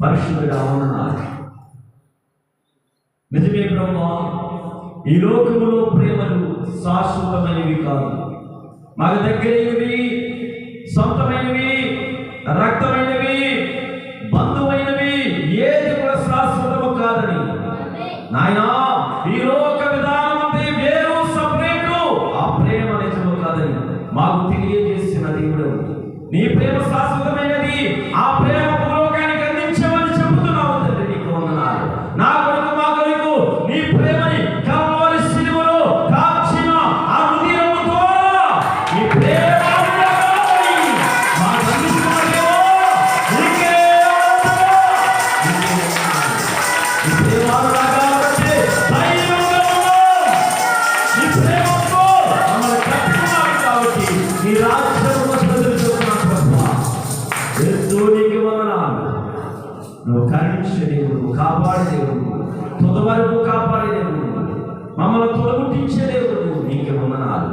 పరిశుద్ధుడా వందనాలు. నిజమే బ్రహ్మా, ఈ లోకములో ప్రేమలు శాశ్వతమైనవి కాదు. మాకు దగ్గరైనవి, సొంతమైనవి, రక్తమైనవి, బంధువైనవి ఏది కూడా శాశ్వతము కాదని నాయనా, ఈ లోక విధానం అంతే వేరు, సపరేటు. ఆ ప్రేమ నిజము కాదని మాకు తెలియజేసిన దేవుడు, నీ ప్రేమ శాశ్వతమైనది. ఆ ప్రేమ భూలోకానికి అందించమని చెబుతున్నావు తండ్రి, నీకు వందనాలు. నా కొడుకు, మా కొడుకు నీ ప్రేమని కల్వరి శిలువలో కాచిన ఆ హృదయముతో నీ ప్రేమ నువ్వు కరుణించే దేవుడు, కాపాడే దేవుడు, తుద వరకు కాపాడే దేవుడు, మమ్మల్ని తొలగుట్టించే దేవుడు, నీకే వందనాలు.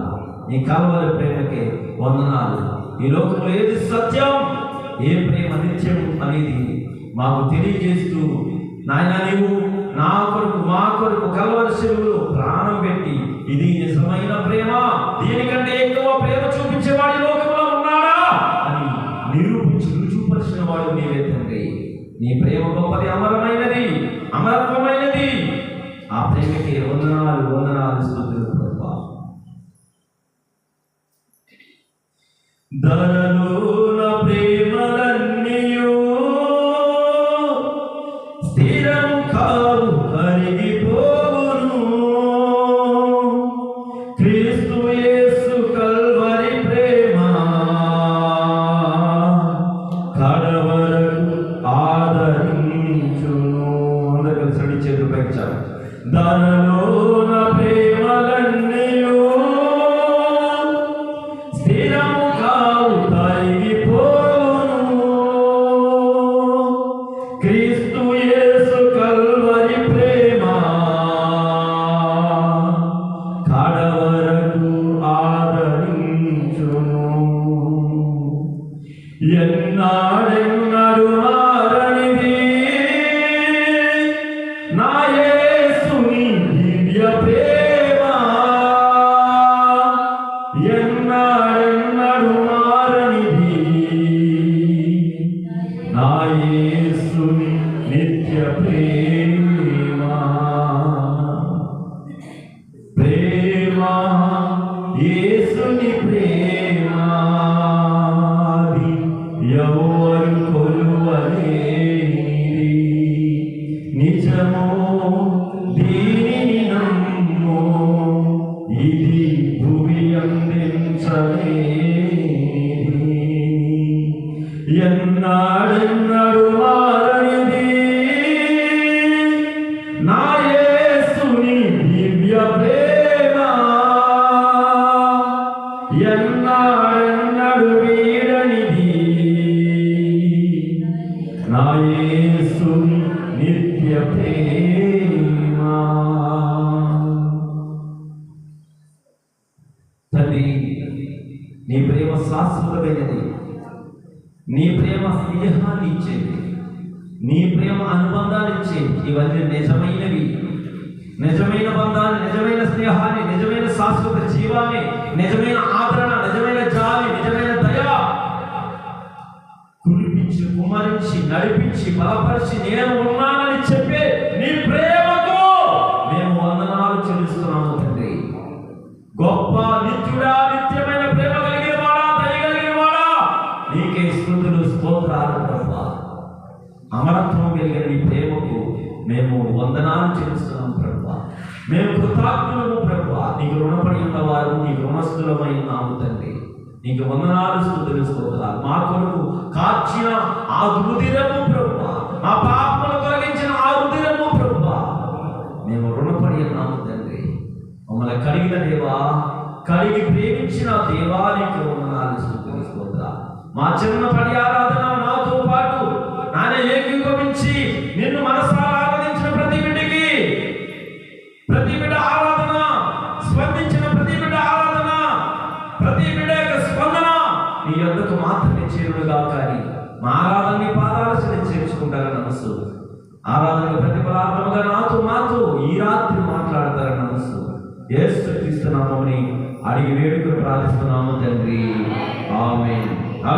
నీ కల్వరి ప్రేమకే వందనాలు. ఈ లోకంలో ఏది సత్యం, ఏ ప్రేమ నిత్యం అనేది మాకు తెలియజేస్తూ నాయన, నీవు నా కొరకు, మా కొరకు కల్వరి శిలువలో ప్రాణం పెట్టి ఇది నిజమైన ప్రేమ, దీనికంటే ఎక్కువ ప్రేమ చూపించేవాడు ఈ లోకంలో ఉన్నాడా అని నిరూపించి రుజువుపరిచిన వాడు నీవే తండ్రి. నీ ప్రేమ గొప్పది, అమరమైనది, అమరత్వమైనది. ఆ ప్రేమకి వందనాలు, వందనాలు, స్తుతులు ప్రభువా. ధరలోన ప్రేమలన్నీయు స్థిరము కావు, కరిగిపోవును. క్రీస్తు యేసు కల్వరి ప్రేమ కడవరకు ఆదరించును. అందరూ కలిసి రెండు చేతులు పైకించాలి. ధరలోన ప్రేమలన్నీయు స్థిరము కావు, కరిగిపోవును. క్రీస్తు యేసు కల్వరి ప్రేమ కడవరకు ఆదరించును. ఎన్నాడెన్నడు మారనిది నా యేసుని దివ్య ప్రేమ, ఎన్నాడెన్నడు మారనిది నా యేసుని నిత్య ప్రేమ. ప్రేమ యేసుని ప్రేమ, ఎవరు కొలువలేనిది. నిజమో దీనిని నమ్ము, ఇది భూమి అందించలేనిది. ఎన్నాడెన్నడు మారనిది నా యేసుని దివ్య ప్రేమ, ఎన్నాడెన్నడు వీడనిది నా యేసుని నిత్య ప్రేమ. తండ్రి, నీ ప్రేమ శాశ్వతమైనది. నీ ప్రేమ స్నేహాన్ని ఇచ్చేది, నీ ప్రేమ అనుబంధాన్ని ఇచ్చేది. ఇవన్నీ నిజమైనవి. నిజమైన బంధాన్ని, నిజమైన స్నేహాన్ని, నిజమైన శాశ్వత జీవాన్ని, నిజమైన ఆదరణ, నిజమైన జాలి, నిజమైన దయ కురిపించి, కుమరించి, నడిపించి, బలపరిచి నేను ఉన్నానని చెప్పే నీ ప్రేమకు మేము వందనాలు చెల్లిస్తున్నాము తండ్రి. గొప్ప నిత్యుడా, నిత్యమైన ప్రేమ కలిగిన వాడా, దయ కలిగిన వాడా, నీకే స్తుతులు, స్తోత్రాలు ప్రభువా. అమరత్వం కలిగిన నీ ప్రేమకు మేము వందనాలు చెల్లిస్తున్నాము ప్రభువా. మేము కృతజ్ఞులము ప్రభువా. నీకు రుణపడి ఉన్నవారు, నీకు రుణస్థులమై ఉన్నాము తండ్రి. నీకు వందనాలు, స్తుతులు, స్తోత్రాలు. మా కొరకు కార్చిన ఆ రుధిరము ప్రభువా, మా పాపములు తొలగించిన ఆ రుధిరము ప్రభువా, మేము రుణపడి ఉన్నాము తండ్రి. మమ్మల్ని కడిగిన దేవా, కడిగి ప్రేమించిన దేవా, నీకు వందనాలు, స్తుతులు, స్తోత్రాలు. మా చిన్నపడి ఆరాధన నాతో పాటు నాన్న ఏకీభవించి నిన్ను మనసారా ఆరాధించిన ప్రతి బిడ్డకి, ప్రతి బిడ్డ ఆరాధన స్పందించిన ప్రతి బిడ్డ ఆరాధన, ప్రతి బిడ్డ యొక్క స్పందన నీ యొద్దకు మాత్రమే చేరుడుగా. కానీ మా ఆరాధన నీ పాదాల చెంత చేర్చుకుంటారని నమస్సు. ఆరాధన ప్రతిఫలాత్మగా నాతో ఈ రాత్రి మాట్లాడతారని నమస్సు. యేసు క్రీస్తు నామముని అడిగి వేడుకలు ప్రార్థిస్తున్నాము తండ్రి. ఆమేన్.